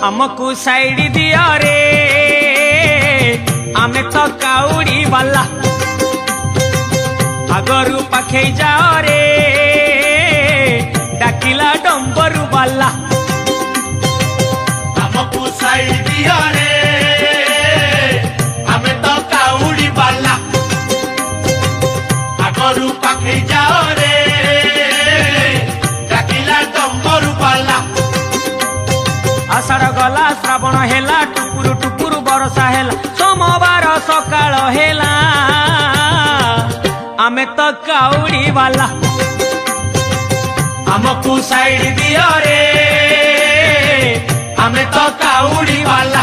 हमको साइड दिया रे आमे तो काउड़ी वाला आगरू पाखे जाओ रे डाकिला डंबरू वाला हमको साइड दिया रे आमे तो काउड़ी वाला आगरू पाखे जाओ रे डाकिला डंबरू वाला आषाढ़ गला श्रावण हेला टुकुरु टुकुरु बरसा हेला सोमवार सकाळ हेला आमे तो काउड़ी वाला हमको साइड दिया रे आमे तो काउड़ी वाला।